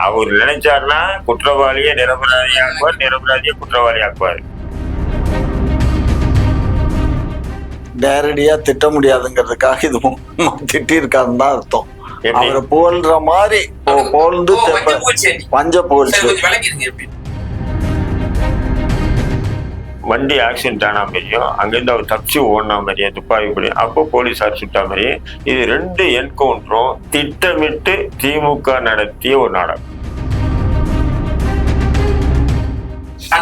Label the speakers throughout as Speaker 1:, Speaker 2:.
Speaker 1: அவர் நினைச்சாருன்னா குற்றவாளியை நிரபராதி ஆக்குவார், நிரபராதியை குற்றவாளி ஆக்குவார்.
Speaker 2: நேரடியா திட்ட முடியாதுங்கிறதுக்காக இது திட்டி இருக்காருன்னு தான் அர்த்தம். அவரை போல்ற மாதிரி போல்ந்து பஞ்ச போல்ச்சு.
Speaker 1: வண்டி ஆக்சிடென்ட் ஆன மாதிரியும் அங்கிருந்து அவர் தப்பிச்சு ஓடின மாதிரியும் துப்பாக்கி படி அப்போ போலீஸார் சுட்டா மாதிரியும் இது 2 என்கவுண்டரும் திட்டமிட்டு திமுக நடத்திய ஒரு நாடகம்.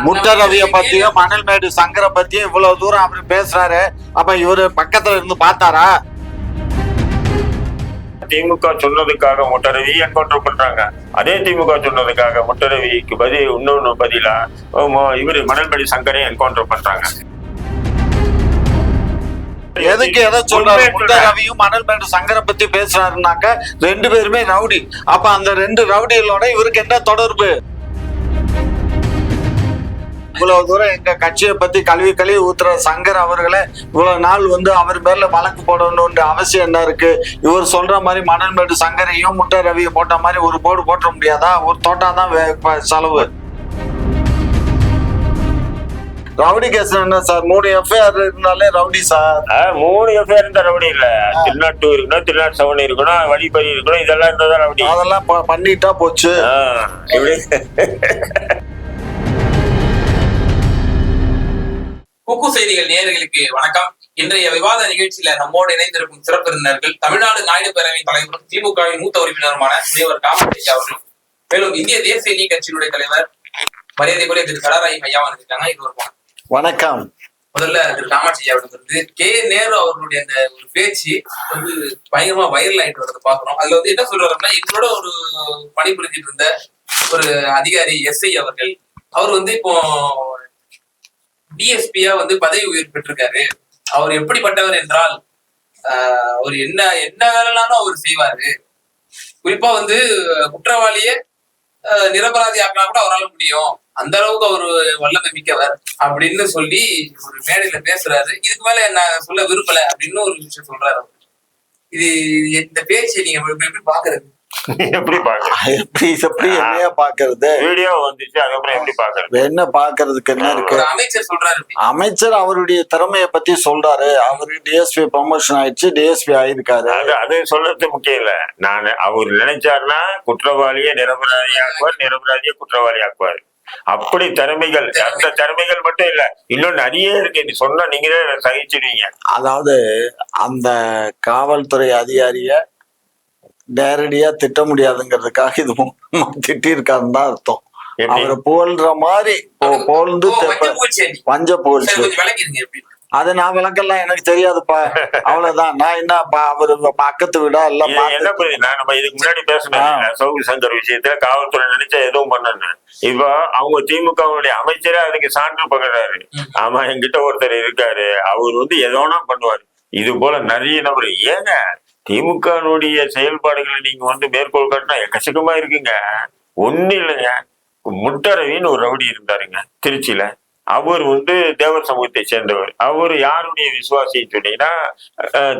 Speaker 2: முட்டரவிய பத்தியும் மணல்மேடு சங்கரை பத்தியும் இவ்வளவு தூரம் அவரு பேசுறாரு. அப்ப இவரு பக்கத்துல இருந்து பார்த்தாரா?
Speaker 1: திமுக சொன்னதுக்காக முட்டரவி என்கவுண்டர் பண்றாங்க. அதே திமுக சொன்னதுக்காக முட்டரவிக்கு இன்னொன்னு பதிலா இவரு மணல்மேடு சங்கரையும் என்கவுண்டர் பண்றாங்க.
Speaker 2: எதுக்கு எதை சொல்றாரு? முட்டரவியும் மணல்மேடு சங்கரை பத்தி பேசுறாருனாக்க 2 பேருமே ரவுடி. அப்ப அந்த 2 ரவுடிகளோட இவருக்கு என்ன தொடர்பு? இவ்வளவு தூரம் எங்க கட்சியை பத்தி கழுவி ஊத்துற சங்கர் அவர்களை இவ்வளவு நாள் அவர் மேல வழக்கு போடணும்ன்ற அவசியம் என்ன இருக்கு? இவர் சொல்ற மாதிரி மணல்மேடு சங்கரையும் முட்டை ரவியை போட்ட மாதிரி ஒரு போர்டு போட்ட முடியாதா? ஒரு தோட்டாதான் செலவு. ரவுடி கேஸ் என்ன சார்? 3 எஃப்ஐஆர் இருந்தாலே ரவுடி சார்.
Speaker 1: 3 எஃப்ஐஆர் இருந்தா ரவுடி இல்ல. திருநாட்டு இருக்கணும், திருநாட்டு சவணி இருக்கணும், வழிபறி இருக்கணும், இதெல்லாம் இருந்தாதான் ரவுடி.
Speaker 2: அதெல்லாம் பண்ணிட்டா போச்சு.
Speaker 3: குக்கு செய்திகள் நேயர்களுக்கு வணக்கம். இன்றைய விவாத நிகழ்ச்சியில நம்மோடு இணைந்திருக்கும் சிறப்பு விருந்தினர்கள் தமிழ்நாடு நாயுடு பேரவையின் தலைவரும் திமுகவின் மூத்த உறுப்பினருமான முனைவர் காமராஜ் அவர்கள், மேலும் இந்திய தேசிய நீ கட்சியினுடைய தலைவர் மரியாதைக்குரிய திரு கடராய் ஐயா வந்திருக்காங்க. இது ஒரு
Speaker 2: வணக்கம்.
Speaker 3: முதல்ல திரு காமராஜ் அவர்கள் கே நேரு அவர்களுடைய அந்த ஒரு பேச்சு பயங்கரமா வைரல் ஆயிட்டு வரது பாக்குறோம். அதுல என்ன சொல்றாருன்னா, எங்களோட ஒரு பணிபுரிஞ்சிட்டு இருந்த ஒரு அதிகாரி எஸ்ஐ அவர்கள் அவர் இப்போ டிஎஸ்பியா பதவி உயர்வு பெற்றிருக்காரு. அவர் எப்படிப்பட்டவர் என்றால் அவர் என்ன வேலைனாலும் அவர் செய்வாரு. குறிப்பா குற்றவாளிய நிரபராதி ஆக்கினா கூட அவரால் முடியும், அந்த அளவுக்கு அவரு வல்லமை மிக்கவர் அப்படின்னு சொல்லி ஒரு மேடையில பேசுறாரு. இதுக்கு மேல என்ன சொல்ல விரும்பல அப்படின்னு ஒரு விஷயம் சொல்றாரு. இது இந்த பேச்சு நீங்க எப்படி பாக்குறது?
Speaker 1: எப்படி
Speaker 2: என்னையா பாக்குறது?
Speaker 1: வீடியோ வந்துச்சு, அதுக்கப்புறம் எப்படி பாக்குறது?
Speaker 2: என்ன பாக்குறதுக்கு என்ன இருக்கு?
Speaker 3: அமைச்சர் சொல்றாரு,
Speaker 2: அமைச்சர் அவருடைய திறமைய பத்தி சொல்றாரு. அவரு டிஎஸ்பி ப்ரமோஷன் ஆயிடுச்சு, டிஎஸ்பி ஆயிருக்காரு.
Speaker 1: அது சொல்றது முக்கியம் இல்ல. அவர் நினைச்சாருன்னா குற்றவாளியை நிரபராதி ஆக்குவார், நிரபராதியை குற்றவாளி ஆக்குவார். அப்படி திறமைகள், அந்த திறமைகள் மட்டும் இல்ல, இன்னும் நிறைய இருக்கு. நீ சொன்னா நீங்களே சகிச்சிடுவீங்க.
Speaker 2: அதாவது அந்த காவல்துறை அதிகாரிய நேரடியா திட்ட முடியாதுங்கிறதுக்காக இது திட்டி இருக்காருன்னு தான் அர்த்தம். அவரை போல்ற மாதிரி போல்ந்து பஞ்ச போல்ச்சு. அது நான் விளக்கெல்லாம் எனக்கு தெரியாதுப்பா, அவ்வளவுதான். நான் என்னப்பா அவரு பக்கத்து விடா எல்லாம்
Speaker 1: என்ன புரியுது? நம்ம இதுக்கு முன்னாடி பேசணும் சௌகி சங்கர் விஷயத்துல காவல்துறை நினைச்சா எதுவும் பண்ணணும். இப்போ அவங்க திமுகவுடைய அமைச்சரே அதுக்கு சான்று பகறாரு. ஆமா, என்கிட்ட ஒருத்தர் இருக்காரு, அவர் எதோனா பண்ணுவாரு. இது போல நிறைய நபர். ஏங்க திமுகனுடைய செயல்பாடுகளை நீங்க மேற்கோள் காட்டினா எக்கச்சக்கமா இருக்குங்க. ஒண்ணு இல்லைங்க, முட்டரவின்னு ஒரு ரவுடி இருந்தாருங்க திருச்சியில. அவர் தேவர் சமூகத்தை சேர்ந்தவர். அவர் யாருடைய விசுவாசின்னு சொன்னீங்கன்னா,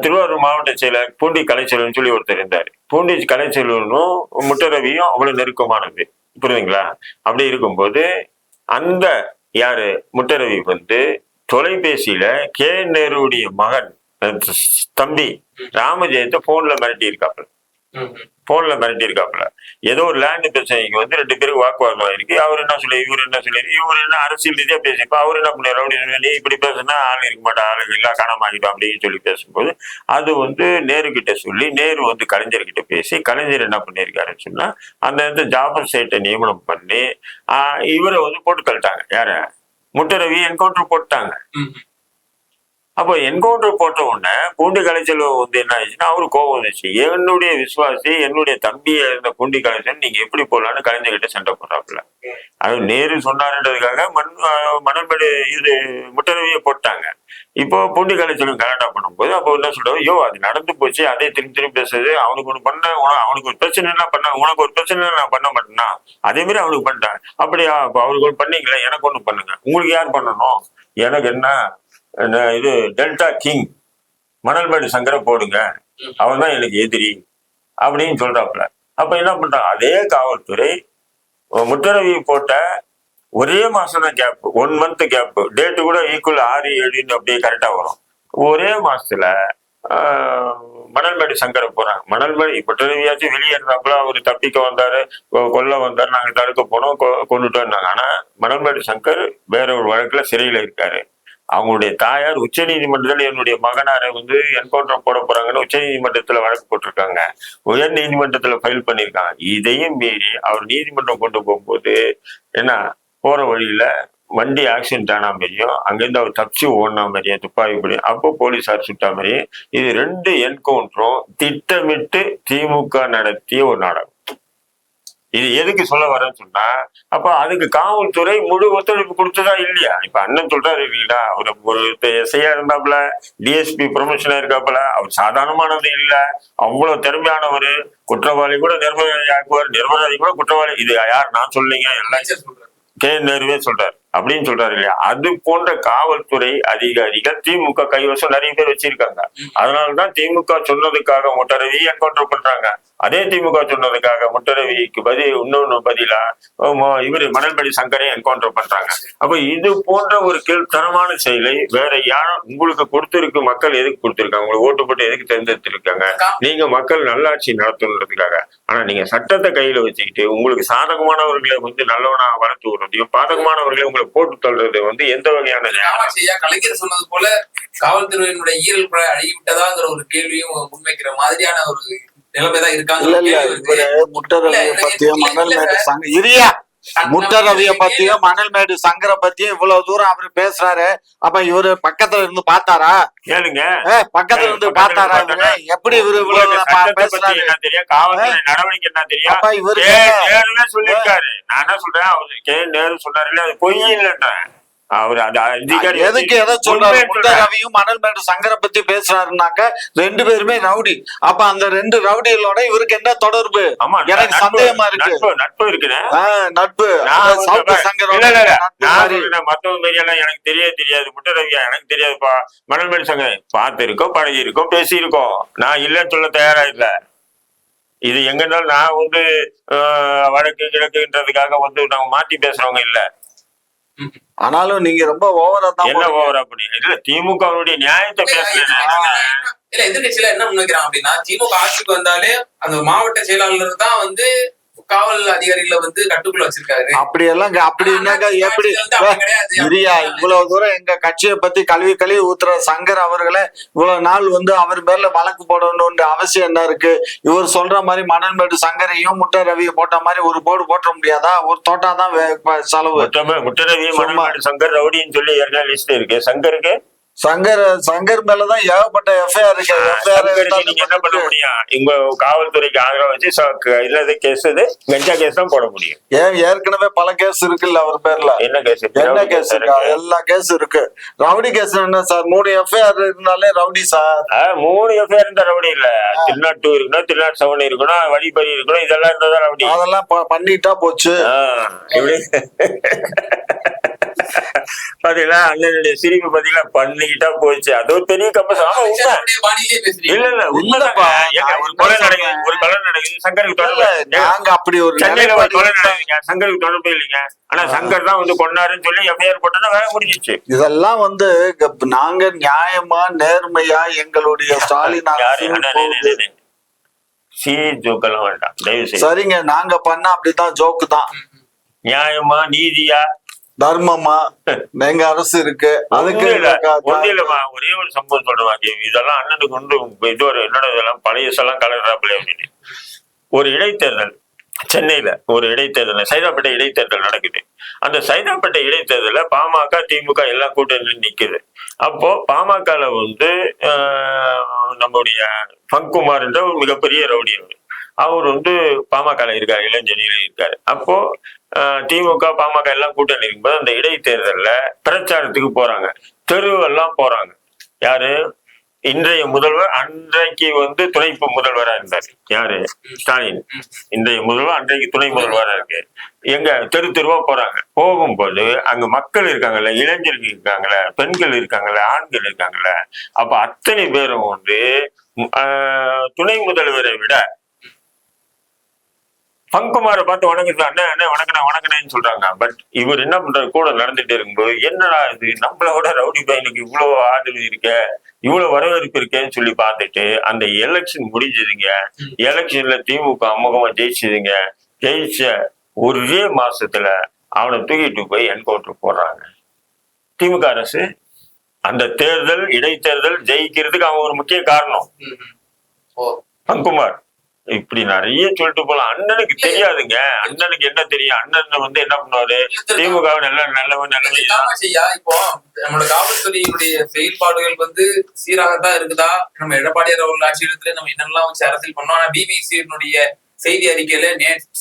Speaker 1: திருவாரூர் மாவட்ட செயலர் பூண்டி கலைச்செல்வன் சொல்லி ஒருத்தர் இருந்தாரு. பூண்டி கலைச்செல்வனும் முட்டரவியும் அவ்வளவு நெருக்கமானது, புரியுதுங்களா? அப்படி இருக்கும்போது அந்த யாரு முட்டரவி தொலைபேசியில கே நேருடைய மகன் தம்பி ராமஜெயத்தை போன்ல மிரட்டி இருக்காப்புல. ஏதோ ஒரு லேண்ட் பிரச்சனைக்கு 2 பேருக்கு வாக்குவாதம் ஆயிருக்கு. அவர் என்ன சொல்லி, இவர் என்ன சொல்லி, இவர் என்ன அரசியல் ரீதியா பேசிப்பா. அவர் என்ன பண்ண ரவுடி, நீ இப்படி பேசுனா ஆள் இருக்க மாட்டா, ஆளுங்க எல்லாம் காணாம ஆகிடும் அப்படின்னு சொல்லி பேசும்போது அது நேரு கிட்ட சொல்லி, நேரு கலைஞர்கிட்ட பேசி, கலைஞர் என்ன பண்ணிருக்காருன்னு சொன்னா அந்த ஜாபர் சேட்டை நியமனம் பண்ணி இவரை போட்டு கழிட்டாங்க. யார? முட்டரவி என்கவுண்டர் போட்டாங்க. அப்போ என்கவுண்டர் போட்ட உடனே பூண்டி கலைச்செல்வம் என்ன ஆயிடுச்சுன்னா அவரு கோபம் வந்துச்சு. என்னுடைய விசுவாசி, என்னுடைய தம்பியை இருந்த பூண்டி கலைச்சல் நீங்க எப்படி போடலான்னு கலைஞர்கிட்ட சண்டை போடுறாப்புல. அது நேரு சொன்னாருன்றதுக்காக மணல்மேடு முட்டரவியை போட்டாங்க. இப்போ பூண்டி கலைச்செல்வம் கலாட்டா பண்ணும்போது அப்போ என்ன சொல்றாரு, ஐயோ அது நடந்து போச்சு, அதே திரும்பி பேசுறது. அவனுக்கு ஒண்ணு பண்ண, அவனுக்கு ஒரு பிரச்சனை என்ன பண்ண, உனக்கு ஒரு பிரச்சனை நான் பண்ண மாட்டேன்னா அதே மாதிரி அவனுக்கு பண்ணிட்டாங்க. அப்படியா? அவருக்கு ஒண்ணு பண்ணீங்களா, எனக்கு ஒண்ணு பண்ணுங்க. உங்களுக்கு யார் பண்ணணும்? எனக்கு என்ன, இது டெல்டா கிங் மணல்மேடு சங்கரை போடுங்க, அவன் தான் எனக்கு எதிரி அப்படின்னு சொல்றாப்புல. அப்ப என்ன பண்றாங்க, அதே காவல்துறை முத்தரவி போட்ட ஒரே மாசம் தான் கேப், 1 மந்த் கேப், டேட்டு கூட ஈக்குவல் 6, 7 அப்படியே கரெக்டா வரும். ஒரே மாசத்துல மணல்மேடு சங்கரை போறாங்க. மணல்மேடு முத்தரவியாச்சும் வெளியே இருந்தாப்புல அவரு தப்பிக்க வந்தாரு, கொல்ல வந்தாரு, நாங்க தடுக்க போனோம், கொண்டுட்டோம்னாங்க. ஆனா மணல்மேடு சங்கர் வேற ஒரு வழக்குல சிறையில இருக்காரு. அவங்களுடைய தாயார் உச்ச நீதிமன்றத்தில் என்னுடைய மகனாரை என்கவுண்டர் போட போறாங்கன்னு உச்ச நீதிமன்றத்துல வழக்கு போட்டிருக்காங்க, உயர் நீதிமன்றத்துல ஃபைல் பண்ணிருக்காங்க. இதையும் மீறி அவர் நீதிமன்றம் கொண்டு போகும்போது என்ன, போற வழியில வண்டி ஆக்சிடென்ட் ஆன மாதிரியும், அங்கிருந்து அவர் தப்பிச்சு ஓடின மாதிரியும், துப்பாக்கி படி அப்போ போலீஸார் சுட்டா மாதிரியும், இது 2 என்கவுண்டரும் திட்டமிட்டு திமுக நடத்திய ஒரு நாடகம். இது எதுக்கு சொல்ல வரேன்னு சொன்னா, அப்ப அதுக்கு காவல்துறை முழு ஒத்துழைப்பு கொடுத்ததா இல்லையா? இப்ப அண்ணன் சொல்றாரு இல்லையா, ஒரு எஸ்ஐயா இருந்தாப்புல, டிஎஸ்பி ப்ரொமோஷனா இருக்காப்புல, அவர் சாதாரணமானது இல்ல, அவ்வளவு திறமையானவர், குற்றவாளி கூட நிர்பயாதி ஆக்குவார், நிர்பயாதி கூட குற்றவாளி. இது யார், நான் சொல்லிங்க, எல்லாம் கே நேருவே சொல்றாரு அப்படின்னு சொல்றாரு இல்லையா? அது போன்ற காவல்துறை அதிகாரிகள் திமுக கைவசம் நிறைய பேர் வச்சிருக்காங்க. அதனாலதான் திமுக சொன்னதுக்காக முட்டரவி என்கவுண்டர் பண்றாங்க. அதே திமுக சொன்னதுக்காக முட்டரவிக்கு இன்னொன்னு பதிலா இவரு மணல்மேடு சங்கரை என்கவுண்டர் பண்றாங்க. அப்ப இது போன்ற ஒரு கீழ்த்தரமான செயலை வேற யாரும் உங்களுக்கு கொடுத்திருக்கு, மக்கள் எதுக்கு கொடுத்திருக்காங்க, உங்களுக்கு ஓட்டு போட்டு எதுக்கு தேர்ந்தெடுத்திருக்காங்க? நீங்க மக்கள் நல்லாட்சி நடத்தணுன்றதுக்காக. ஆனா நீங்க சட்டத்தை கையில வச்சுக்கிட்டு உங்களுக்கு சாதகமானவர்களை நல்லவனா வளர்த்து விடுறதையும், பாதகமானவர்களை உங்களை போட்டு தள்ளுறது எந்த வகையான
Speaker 3: கலைஞர் சொன்னது போல காவல்துறையினுடைய ஈரல் கூட அழிவிட்டதாங்கிற ஒரு கேள்வியும் முன்வைக்கிற மாதிரியான ஒரு நிலைமைதான் இருக்காங்க.
Speaker 2: முட்டரவியை பத்தியும் மணல்மேடு சங்க இரியா முட்டரவியை பத்தியும் மணல்மேடு சங்கரை பத்தியும் இவ்வளவு தூரம் அவரு பேசுறாரு. அப்ப இவரு பக்கத்துல இருந்து பார்த்தாரா?
Speaker 1: கேளுங்க,
Speaker 2: பக்கத்துல இருந்து பார்த்தாரா? எப்படி இவரு இவ்வளவு பேசுறாரு?
Speaker 1: காவல்துறை நடவடிக்கை என்ன தெரியும்?
Speaker 2: அப்ப இவரு
Speaker 1: சொல்லியிருக்காரு. நான் என்ன சொல்றேன், அவரு கே நேரு சொன்னாரு, அது பொய் இல்லைன்றேன். அவர்
Speaker 2: எதுக்கு எதை சொல்றாரு? முட்டரவியும் மணல்மேடு சங்கரை பத்தி பேசுறாருனாக்க 2 பேருமே ரவுடி. அப்ப அந்த 2 ரவுடிகளோட இவருக்கு என்ன தொடர்பு? எனக்கு சந்தேகமா இருக்கு.
Speaker 1: நட்பு இருக்கு,
Speaker 2: நட்பு.
Speaker 1: மத்தவங்க மாரியெல்லாம் எனக்கு தெரியாது. முட்டரவியா எனக்கு தெரியாதுப்பா. மணல்மேடு சங்கர் பார்த்து இருக்கோம், பழகி இருக்கோம், பேசி இருக்கோம். நான் இல்லைன்னு சொல்ல தயாரா இல்ல. இது எங்கனாலும் நான் வழக்கு கிழக்குன்றதுக்காக நாங்க மாத்தி பேசுறவங்க இல்ல.
Speaker 2: ஆனாலும் நீங்க ரொம்ப ஓவரா தான்.
Speaker 1: என்ன ஓவரா பண்ணி இல்ல, திமுகவுடைய நியாயத்தை பேசல.
Speaker 3: இல்ல எதிர்கட்சியில என்ன முன்வைக்கிறான் அப்படின்னா, திமுக ஆட்சிக்கு வந்தாலே அந்த மாவட்ட செயலாளர் தான் காவல் அதிகாரிகளை கட்டுக்குள்ள வச்சிருக்காரு.
Speaker 2: அப்படி எல்லாம் அப்படின்னாக்க எப்படி இரியா? இவ்வளவு தூரம் எங்க கட்சியை பத்தி கழுவி ஊத்துற சங்கர் அவர்களை இவ்வளவு நாள் அவர் பேர்ல வழக்கு போடணும்ன்ற அவசியம் என்ன இருக்கு? இவர் சொல்ற மாதிரி மணல்மேடு சங்கரையும் முட்டரவியை போட்ட மாதிரி ஒரு போர்டு போட்ட முடியாதா? ஒரு தோட்டாதான் செலவு.
Speaker 1: முட்டரவி மணல்மேடு சங்கர் ரவுடின்னு சொல்லி ஏற்கனவே லிஸ்ட் இருக்கு.
Speaker 2: சங்கர் மேலதான் ஏகப்பட்ட எஃப்ஐஆர் இருக்கு.
Speaker 1: நீங்க என்ன பண்ண முடியும்? உங்க காவல்துறைக்கு ஆதரவா வச்சு இல்லாத கேஸ் கஞ்சா கேஸ் தான் போட முடியும்.
Speaker 2: ஏன் ஏற்கனவே பல கேஸ் இருக்குல்ல அவர் பேர்ல?
Speaker 1: என்ன கேஸ்
Speaker 2: இருக்கா? எல்லா கேஸ் இருக்கு. ரவுடி கேஸ் என்ன சார்? 3 எஃப்ஐஆர் இருந்தாலே ரவுடி சார்.
Speaker 1: 3 எஃப்ஐஆர் இருந்தா ரவுடி இல்ல. திருநாட்டு இருக்கணும், திருநாட்டு 7 இருக்கணும், வழிபறி இருக்கணும், இதெல்லாம் இருந்தா ரவுடி.
Speaker 2: அதெல்லாம் பண்ணிட்டா போச்சு.
Speaker 1: பாத்தீங்களா, அண்ணனுடைய சிரிப்பு பாத்தீங்களா, பண்ணிக்கிட்டா போச்சு. அது ஒரு பெரிய கம்பஸ். இல்ல உண்மைதாப்பா. ஒரு கொலை நடக்குது, சங்கருக்கு தொடர்பு.
Speaker 2: நாங்க அப்படி ஒரு
Speaker 1: சென்னையில ஒரு கொலை நடக்குதுங்க, சங்கருக்கு தொடர்பு இல்லைங்க. ஆனா சங்கர் தான் கொண்டாருன்னு சொல்லி எஃப்ஐஆர் போட்டா வேலை முடிஞ்சிச்சு.
Speaker 2: இதெல்லாம் நாங்க நியாயமா நேர்மையா எங்களுடைய ஸ்டாலின்
Speaker 1: ஜோக்கெல்லாம் வேண்டாம் தயவு செய்து.
Speaker 2: சரிங்க, நாங்க பண்ண அப்படித்தான் ஜோக்கு தான்.
Speaker 1: நியாயமா நீதியா
Speaker 2: தர்மமா எங்க அரசு இருக்கு. அதுக்கு
Speaker 1: ஒன்றிலமா ஒரே ஒரு சம்பவம் சொல்றேன். இதெல்லாம் அண்ணனுக்கு இது ஒரு என்னோட இதெல்லாம் பழையசெல்லாம் கலர்றாப்புல அப்படின்னு. ஒரு இடைத்தேர்தல் சென்னையில, ஒரு இடைத்தேர்தல் சைதாப்பேட்டை இடைத்தேர்தல் நடக்குது. அந்த சைதாப்பேட்டை இடைத்தேர்தல பாமக திமுக எல்லாம் கூட்டணி நிக்குது. அப்போ பாமகல நம்முடைய பங்குமார் என்ற ஒரு மிகப்பெரிய ரவுடி அவர் பாமக இருக்காரு, இளஞ்செனியில இருக்காரு. அப்போ திமுக பாமக எல்லாம் கூட்டணி இருக்கும்போது அந்த இடைத்தேர்தல்ல பிரச்சாரத்துக்கு போறாங்க, தெருவெல்லாம் போறாங்க. யாரு? இன்றைய முதல்வர், அன்றைக்கு துணை முதல்வரா இருந்தாரு. யாரு? ஸ்டாலின். இன்றைய முதல்வர், அன்றைக்கு துணை முதல்வரா இருக்கு. எங்க தெருவா போறாங்க. போகும்போது அங்க மக்கள் இருக்காங்கல்ல, இளைஞர்கள் இருக்காங்கல்ல, பெண்கள் இருக்காங்கல்ல, ஆண்கள் இருக்காங்கல்ல. அப்ப அத்தனை பேரும் துணை முதல்வரை விட பங்குமாரை பார்த்து வணங்குது, அண்ணன் அண்ணன் வணக்கணேன்னு சொல்றாங்க. பட் இவர் என்ன பண்றாரு, கூட நடந்துட்டே இருக்கும்போது என்னடா இது நம்மளோட ரவுடி பையனுக்கு இவ்வளவு ஆதரவு இருக்க, இவ்வளவு வரவேற்பு இருக்கேன்னு சொல்லி பார்த்துட்டு அந்த எலெக்ஷன் முடிஞ்சதுங்க. எலெக்ஷன்ல திமுக அமோகமா ஜெயிச்சதுங்க. ஜெயிச்ச ஒரே மாசத்துல அவனை தூக்கிட்டு போய் என்கவுண்டர் போடுறாங்க திமுக அரசு. அந்த தேர்தல் இடைத்தேர்தல் ஜெயிக்கிறதுக்கு அவன் ஒரு முக்கிய காரணம் பங்குமார். இப்படி நிறைய சொல்லிட்டு போலாம். அண்ணனுக்கு தெரியாதுங்க, அண்ணனுக்கு என்ன தெரியும்? அண்ணன் வந்து என்ன பண்ணுவாரு, திமுக நல்லவன்
Speaker 3: இப்போ நம்மளோட காவல்துறையினுடைய செயல்பாடுகள் வந்து சீராகத்தான் இருக்குதா? நம்ம எடப்பாடியார் அவர்கள் ஆட்சியிடத்துல நம்ம என்னெல்லாம் வச்சு அரசியல் பண்ணோம். ஆனா பிபிசியினுடைய செய்தி அறிக்கையில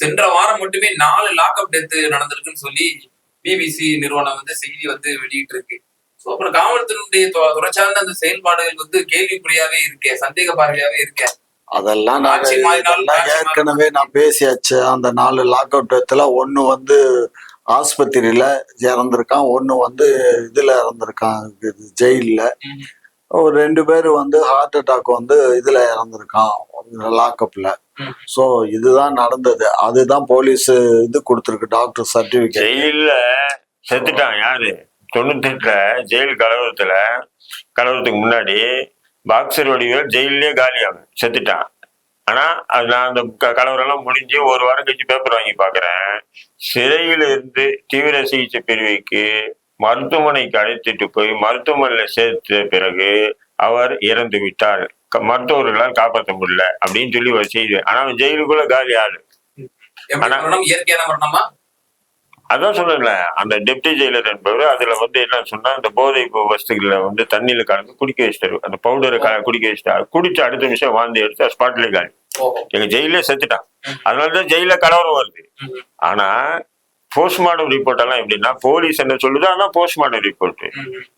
Speaker 3: சென்ற வாரம் மட்டுமே 4 லாக்அப் டெத் நடந்திருக்குன்னு சொல்லி பிபிசி நிறுவனம் வந்து செய்தி வந்து வெளியிட்டு இருக்கு. சோ அப்புறம் காவல்துறையினுடைய தொடர்ச்சியான அந்த செயல்பாடுகள் வந்து கேள்விக்குறியாவே இருக்கே, சந்தேக பார்வையாவே இருக்கேன்.
Speaker 2: அதெல்லாம் ஏற்கனவே நான் பேசியாச்சு. அந்த 4 லாக் அவுட் டெத்துல ஒண்ணு வந்து ஆஸ்பத்திரியில இறந்திருக்கான், ஒண்ணு வந்து இதுல இறந்திருக்கான் ஜெயில. ஒரு 2 பேர் வந்து ஹார்ட் அட்டாக் வந்து இதுல இறந்திருக்கான் லாக்அப்ல. சோ இதுதான் நடந்தது. அதுதான் போலீஸ் இது கொடுத்துருக்கு, டாக்டர் சர்டிபிகேட்.
Speaker 1: ஜெயில செத்துட்டான் யாரு, 98ல ஜெயில் கலவரத்துக்கு முன்னாடி பாக்ஸர் வடிவேல் ஜெயிலே காலியாகும் செத்துட்டான். ஆனா அது நான் அந்த கலவரம் எல்லாம் முடிஞ்சு ஒரு வாரம் கழிச்சு பேப்பர் வாங்கி பாக்குறேன், சிறையில இருந்து தீவிர சிகிச்சை பிரிவுக்கு மருத்துவமனைக்கு அழைத்துட்டு போய் மருத்துவமனையில சேர்த்த பிறகு அவர் இறந்து விட்டார், மருத்துவர்களால் காப்பாற்ற முடியல அப்படின்னு சொல்லி ஒரு செய்தி. ஆனா அவன் ஜெயிலுக்குள்ள காலி ஆளு. ஆனா
Speaker 3: இயற்கையான மரணமா?
Speaker 1: அதான் சொல்லல, அந்த டெப்டி ஜெயிலர் என்பவர் அதுல வந்து என்ன சொன்னா, இந்த போதை வஸ்துகளை வந்து தண்ணியில கலந்து குடிக்க வச்சிட்டாரு, அந்த பவுடரை குடிக்க வச்சிட்டாரு. குடிச்சு அடுத்த நிமிஷம் வாழ்ந்து எடுத்து ஸ்பாட்லேயே காலி. எங்க ஜெயிலே செத்துட்டான். அதனாலதான் ஜெயில கலவரம் வருது. ஆனா போஸ்ட்மார்டம் ரிப்போர்ட் எல்லாம் எப்படின்னா, போலீஸ் என்ன சொல்லுது அதான் போஸ்ட்மார்டம் ரிப்போர்ட்.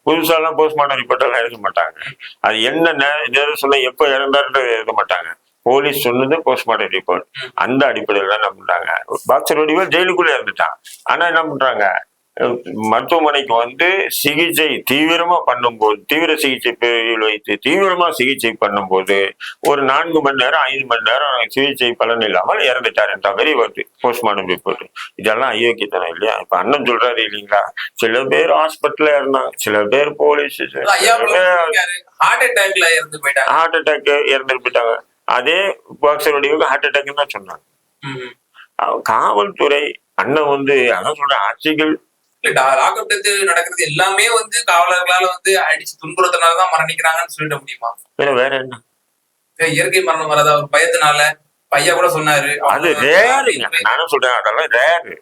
Speaker 1: புதுசா எல்லாம் போஸ்ட்மார்டம் ரிப்போர்ட் எல்லாம் எழுத மாட்டாங்க. அது என்ன சொல்ல எப்ப இறந்தாருன்ற எழுத மாட்டாங்க. போலீஸ் சொன்னது போஸ்ட்மார்டம் ரிப்போர்ட். அந்த அடிப்படையில என்ன பண்றாங்க, பாக்ஸர் வடிவேல் ஜெயிலுக்குள்ள இறந்துட்டான். ஆனா என்ன பண்றாங்க, மருத்துவமனைக்கு வந்து சிகிச்சை தீவிரமா பண்ணும்போது, தீவிர சிகிச்சை பிரிவில் வைத்து தீவிரமா சிகிச்சை பண்ணும்போது ஒரு 4 மணி நேரம் 5 மணி நேரம் சிகிச்சை பலன் இல்லாமல் இறந்துட்டார் என்ற மாதிரி வருது போஸ்ட்மார்டம் ரிப்போர்ட். இதெல்லாம் அயோக்கியத்தனம் இல்லையா? இப்ப அண்ணன் சொல்றாரு இல்லைங்களா, சில பேர் ஹாஸ்பிட்டல்ல இருந்தாங்க, சில பேர் போலீஸ்
Speaker 3: ஹார்ட்
Speaker 1: அட்டாக் இறந்து போயிட்டாங்க. அதே பாக்ஸர் வடிவுக்கு ஹார்ட் அட்டாக் தான் சொன்னாங்க. காவல்துறை அண்ணன் வந்து அதான் சொல்ற ஆட்சிகள்
Speaker 3: நடக்கிறது எல்லாமே வந்து காவலர்களால வந்து அடிச்சு துன்புறுத்தினாலதான் மரணிக்கிறாங்கன்னு சொல்லிட முடியுமா?
Speaker 1: வேற என்ன
Speaker 3: இயற்கை மரணம் வரதா ஒரு பயத்தினால பையா கூட சொன்னாரு.
Speaker 1: அது ரேருங்க, நானும் சொல்றேன் அதெல்லாம் ரேரு,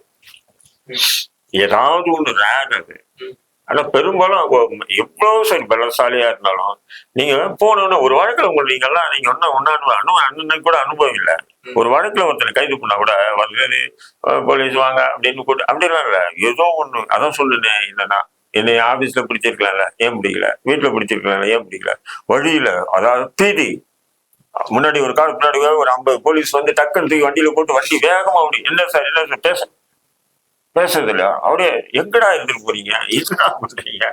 Speaker 1: ஏதாவது ஒண்ணு ரேர் அது. ஆனா பெரும்பாலும் எவ்வளவு சரி பலசாலியா இருந்தாலும் நீங்க போனோம்னா ஒரு வழக்குல நீங்க அண்ணனுக்கு கூட அனுபவம் இல்லை. ஒரு வழக்குல ஒருத்தனை கைது பண்ணா கூட வந்து போலீஸ் வாங்க அப்படின்னு கூட்டு அப்படிலாம் இல்ல, ஏதோ ஒண்ணு. அதான் சொல்லுனேன், இல்லைன்னா என்னை ஆபீஸ்ல பிடிச்சிருக்கலாம்ல, ஏன் பிடிக்கல? வீட்டுல பிடிச்சிருக்கலாம்ல, ஏன் பிடிக்கல? வழியில அதாவது பீதி முன்னாடி ஒரு கால முன்னாடி ஒரு 50 போலீஸ் வந்து டக்குன்னு தூக்கி வண்டியில போட்டு வண்டி வேகமா அப்படி என்ன சார் பேசுறது இல்ல, அப்படியே எங்கடா எடுத்துட்டு போறீங்க, எங்கடா பண்றீங்க,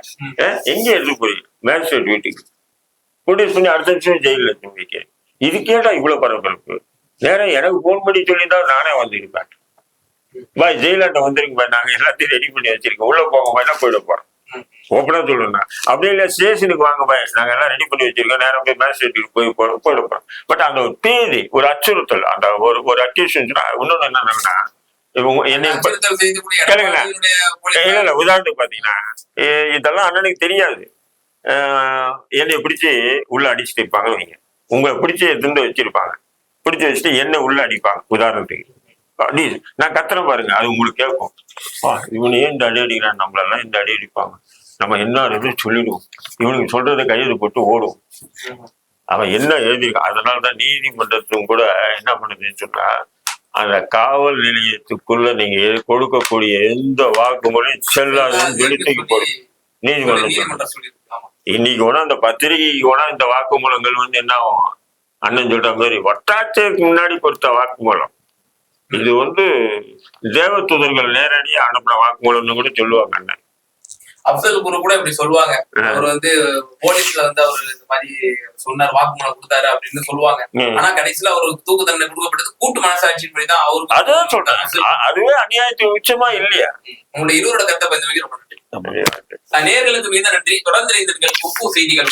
Speaker 1: எங்க எடுத்துட்டு போறீங்க? மேஜிஸ்ட்ரேட் வீட்டுக்கு போலீஸ் பண்ணி அடுத்த நிமிஷம் ஜெயில வைக்க. இது கேட்டா இவ்வளவு பரபரப்பு. நேரம் எனக்கு போன் பண்ணி சொல்லியிருந்தா நானே வந்துருப்பேன், பாய் ஜெயிலாட்ட வந்துருங்க பாய், நாங்க எல்லாத்தையும் ரெடி பண்ணி வச்சிருக்கோம், உள்ள போங்க பாய்னா போயிட போறோம். ஓப்பனா சொல்லணும்னா அப்படி இல்ல ஸ்டேஷனுக்கு வாங்க பாய், நாங்க எல்லாம் ரெடி பண்ணி வச்சிருக்கோம், நேரம் போய் மேஜிஸ்ட்ரேட்டுக்கு போயிட போறோம். பட் அந்த ஒரு தேதி ஒரு அச்சுறுத்தல், அந்த ஒரு அக்யூஷன். இன்னொன்னு என்னன்னா, இல்ல உதாரணத்துக்கு பாத்தீங்கன்னா இதெல்லாம் அண்ணனுக்கு தெரியாது. என்னை பிடிச்சி உள்ள அடிச்சுட்டு இருப்பாங்க வைங்க, உங்களை பிடிச்சி திண்டு வச்சிருப்பாங்க, பிடிச்சி வச்சுட்டு என்ன உள்ள அடிப்பாங்க. உதாரணத்துக்கு அடி நான் கத்துறேன் பாருங்க, அது உங்களுக்கு கேட்கும், இவனையே இந்த அடி அடிக்கிறான், நம்மளெல்லாம் இந்த அடி அடிப்பாங்க, நம்ம என்ன சொல்லிடுவோம், இவனுக்கு சொல்றதை கையெழு போட்டு ஓடும். அவன் என்ன எழுதியிருக்கான். அதனாலதான் நீதிமன்றத்தும் கூட என்ன பண்ணுதுன்னு சொன்னா, அந்த காவல் நிலையத்துக்குள்ள நீங்க கொடுக்கக்கூடிய எந்த வாக்குமூலம் செல்லாதுன்னு வெளித்தூக்கி போடும் நீதிமன்றம். இன்னைக்கு கூட அந்த பத்திரிகைக்கு கூட இந்த வாக்குமூலங்கள் வந்து என்ன ஆகும், அண்ணன் சொல்ற மாதிரி வட்டாட்சியருக்கு முன்னாடி கொடுத்த வாக்குமூலம். இது வந்து தேவதூதர்கள் நேரடியா அனுப்பின வாக்குமூலம்னு கூட சொல்லுவாங்க அண்ணன்.
Speaker 3: அப்சல் குரு கூட இப்படி சொல்லுவாங்க. அவர் வந்து போலீஸ்ல வந்து அவர் இந்த மாதிரி சொன்னார், வாக்குமூலம் கொடுத்தாரு அப்படின்னு சொல்லுவாங்க. ஆனா கடைசியில அவருக்கு தூக்கு தண்டனை கொடுக்கப்பட்டது கூட்டு மனசாட்சியின் படிதான். அவருக்கு
Speaker 1: அதான் சொல்றேன், அதுவே அநியாயத்துக்கு உச்சமா இல்லையா?
Speaker 3: உங்களுடைய இருவரோட கருத்தை பதிவு ரொம்ப நன்றி. நேயர்களுக்கு மீது நன்றி. தொடர்ந்து இணைந்திருங்கள் குப்பு செய்திகள்.